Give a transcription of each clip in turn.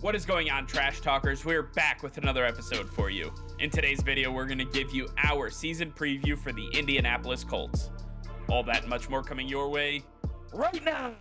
What is going on, Trash Talkers? We're back with another episode for you. In today's video, we're going to give you our season preview for the Indianapolis Colts. All that and much more coming your way right now.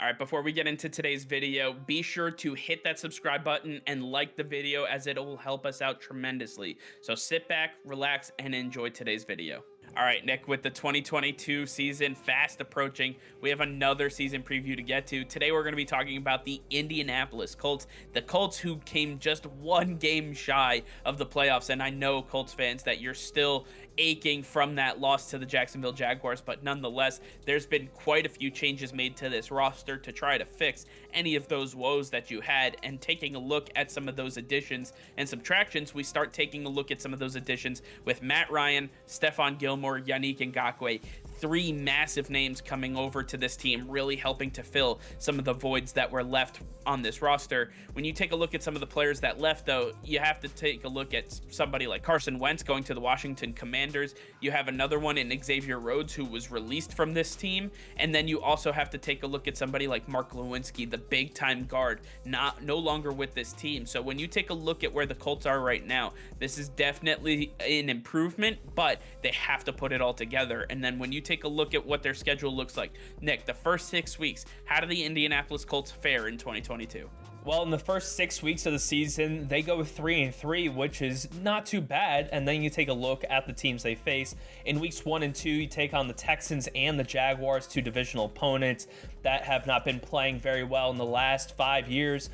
All right, before we get into today's video, be sure to hit that subscribe button and like the video as it will help us out tremendously. So sit back, relax, and enjoy today's video. All right, Nick, with the 2022 season fast approaching, we have another season preview to get to. Today, we're going to be talking about the Indianapolis Colts, the Colts who came just one game shy of the playoffs. And I know, Colts fans, that you're still aching from that loss to the Jacksonville Jaguars, but nonetheless, there's been quite a few changes made to this roster to try to fix any of those woes that you had. And taking a look at some of those additions and subtractions, we start taking a look at some of those additions with Matt Ryan, Stephon Gilmore, Yannick Ngakoue, three massive names coming over to this team, really helping to fill some of the voids that were left on this roster. When you take a look at some of the players that left, though, you have to take a look at somebody like Carson Wentz going to the Washington Commanders. You have another one in Xavier Rhodes who was released from this team. And then you also have to take a look at somebody like Mark Lewinsky, the big-time guard, no longer with this team. So when you take a look at where the Colts are right now, this is definitely an improvement, but they have to put it all together. And then when you take a look at what their schedule looks like, Nick, the first 6 weeks, how do the Indianapolis Colts fare in 2022? Well, in the first 6 weeks of the season, they go 3-3, which is not too bad. And then you take a look at the teams they face. In weeks 1 and 2, you take on the Texans and the Jaguars, two divisional opponents that have not been playing very well in the last 5 years.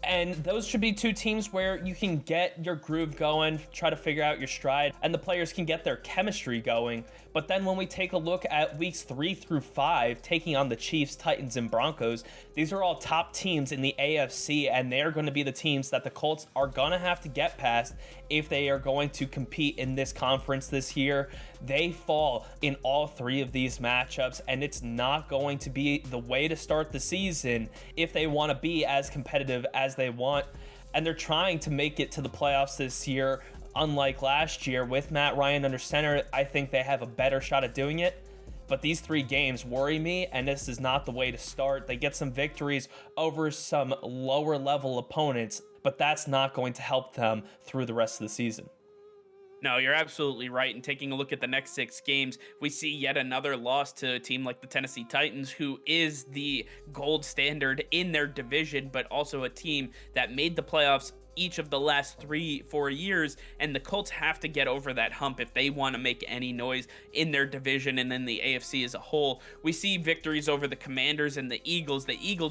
And those should be two teams where you can get your groove going, try to figure out your stride, and the players can get their chemistry going. But then when we take a look at weeks 3 through 5, taking on the Chiefs, Titans, and Broncos, these are all top teams in the AFC, and they're going to be the teams that the Colts are going to have to get past if they are going to compete in this conference this year. They fall in all three of these matchups, and it's not going to be the way to start the season if they want to be as competitive as they want. And they're trying to make it to the playoffs this year. Unlike last year with Matt Ryan under center, I think they have a better shot at doing it. But these 3 games worry me, and this is not the way to start. They get some victories over some lower level opponents, but that's not going to help them through the rest of the season. No, you're absolutely right. And taking a look at the next 6 games, we see yet another loss to a team like the Tennessee Titans, who is the gold standard in their division, but also a team that made the playoffs each of the last 3-4 years, and the Colts have to get over that hump if they want to make any noise in their division and in the AFC as a whole. We see victories over the Commanders and the Eagles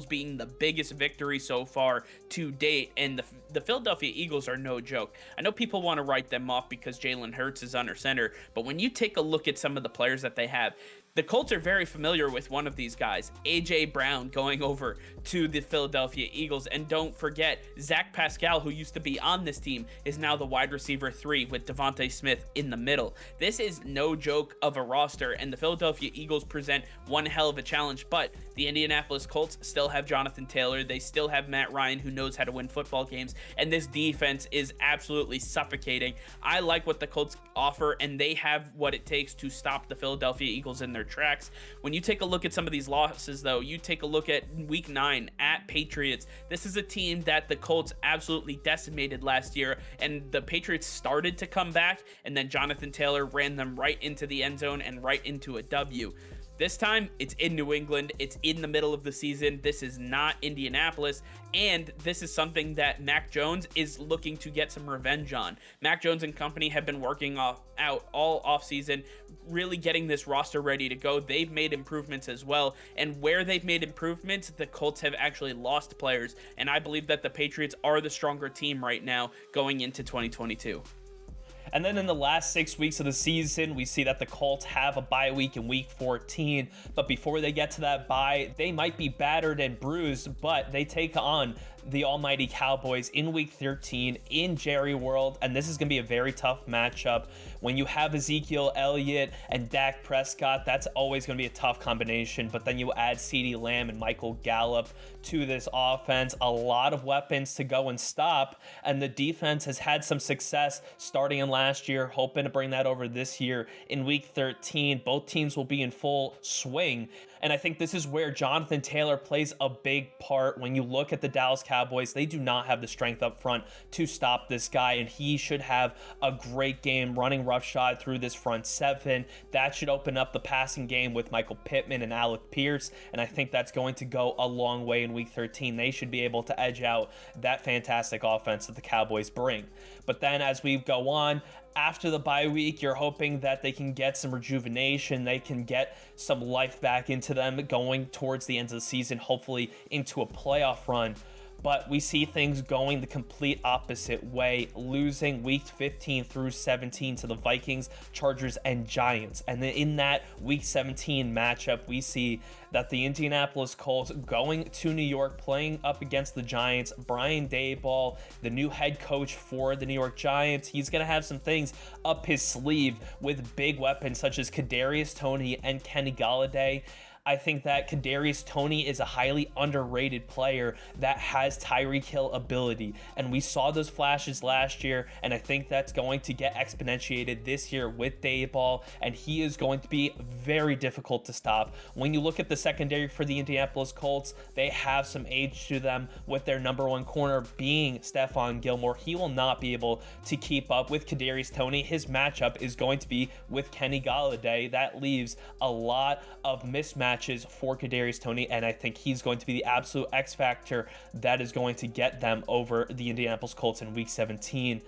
being the biggest victory so far to date, and the Philadelphia Eagles are no joke. I know people want to write them off because Jalen Hurts is under center, but when you take a look at some of the players that they have, the Colts are very familiar with one of these guys, A.J. Brown, going over to the Philadelphia Eagles. And don't forget, Zach Pascal, who used to be on this team, is now the wide receiver 3 with Devontae Smith in the middle. This is no joke of a roster, and the Philadelphia Eagles present one hell of a challenge. But the Indianapolis Colts still have Jonathan Taylor. They still have Matt Ryan, who knows how to win football games. And this defense is absolutely suffocating. I like what the Colts offer, and they have what it takes to stop the Philadelphia Eagles in their tracks. When you take a look at some of these losses, though, you take a look at week 9 at Patriots. This is a team that the Colts absolutely decimated last year, and the Patriots started to come back, and then Jonathan Taylor ran them right into the end zone and right into a W. This time, it's in New England. It's in the middle of the season. This is not Indianapolis, and this is something that Mac Jones is looking to get some revenge on. Mac Jones and company have been working out all offseason, really getting this roster ready to go. They've made improvements as well, and where they've made improvements, the Colts have actually lost players, and I believe that the Patriots are the stronger team right now going into 2022. And then in the last 6 weeks of the season, we see that the Colts have a bye week in week 14. But before they get to that bye, they might be battered and bruised, but they take on the almighty Cowboys in week 13 in Jerry World, and this is going to be a very tough matchup. When you have Ezekiel Elliott and Dak Prescott, that's always going to be a tough combination, but then you add CeeDee Lamb and Michael Gallup to this offense, a lot of weapons to go and stop, and the defense has had some success starting in last year, hoping to bring that over this year in week 13. Both teams will be in full swing, and I think this is where Jonathan Taylor plays a big part. When you look at the Dallas Cowboys, they do not have the strength up front to stop this guy, and he should have a great game running roughshod through this front seven. That should open up the passing game with Michal Pittman and Alec Pierce, and I think that's going to go a long way in week 13. They should be able to edge out that fantastic offense that the Cowboys bring. But then as we go on, after the bye week, you're hoping that they can get some rejuvenation, they can get some life back into them going towards the end of the season, hopefully into a playoff run. But we see things going the complete opposite way, losing week 15 through 17 to the Vikings, Chargers, and Giants. And then in that week 17 matchup, we see that the Indianapolis Colts going to New York, playing up against the Giants. Brian Daboll, the new head coach for the New York Giants, he's going to have some things up his sleeve with big weapons such as Kadarius Toney and Kenny Golladay. I think that Kadarius Toney is a highly underrated player that has Tyreek Hill ability, and we saw those flashes last year, and I think that's going to get exponentiated this year with Daboll, and he is going to be very difficult to stop. When you look at the secondary for the Indianapolis Colts, they have some age to them with their number one corner being Stephon Gilmore. He will not be able to keep up with Kadarius Toney. His matchup is going to be with Kenny Golladay. That leaves a lot of mismatches for Kadarius Toney, and I think he's going to be the absolute X factor that is going to get them over the Indianapolis Colts in week 17.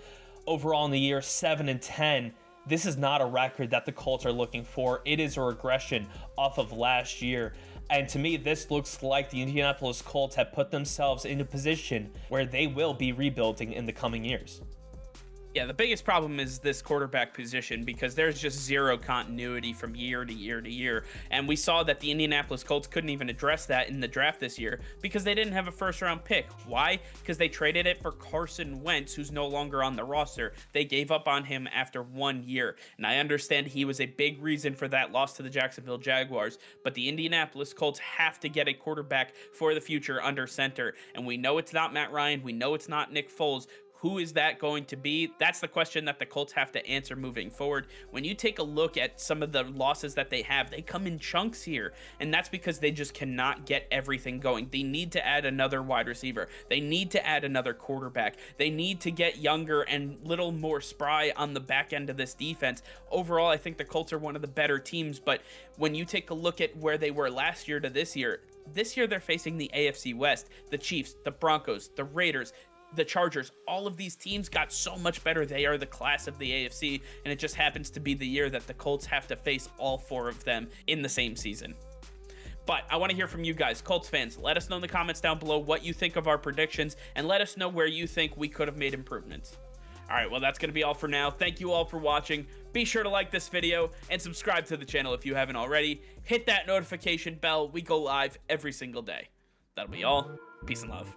Overall in the year, 7-10. This is not a record that the Colts are looking for. It is a regression off of last year. And to me, this looks like the Indianapolis Colts have put themselves in a position where they will be rebuilding in the coming years. Yeah, the biggest problem is this quarterback position because there's just zero continuity from year to year to year. And we saw that the Indianapolis Colts couldn't even address that in the draft this year because they didn't have a first-round pick. Why? Because they traded it for Carson Wentz, who's no longer on the roster. They gave up on him after 1 year. And I understand he was a big reason for that loss to the Jacksonville Jaguars. But the Indianapolis Colts have to get a quarterback for the future under center. And we know it's not Matt Ryan. We know it's not Nick Foles. Who is that going to be? That's the question that the Colts have to answer moving forward. When you take a look at some of the losses that they have, they come in chunks here, and that's because they just cannot get everything going. They need to add another wide receiver. They need to add another quarterback. They need to get younger and little more spry on the back end of this defense. Overall, I think the Colts are one of the better teams, but when you take a look at where they were last year to this year they're facing the AFC West, the Chiefs, the Broncos, the Raiders, the Chargers. All of these teams got so much better. They are the class of the AFC, and it just happens to be the year that the Colts have to face all four of them in the same season. But I want to hear from you guys, Colts fans. Let us know in the comments down below what you think of our predictions, and let us know where you think we could have made improvements. All right, well, that's going to be all for now. Thank you all for watching. Be sure to like this video and subscribe to the channel if you haven't already. Hit that notification bell. We go live every single day. That'll be all. Peace and love.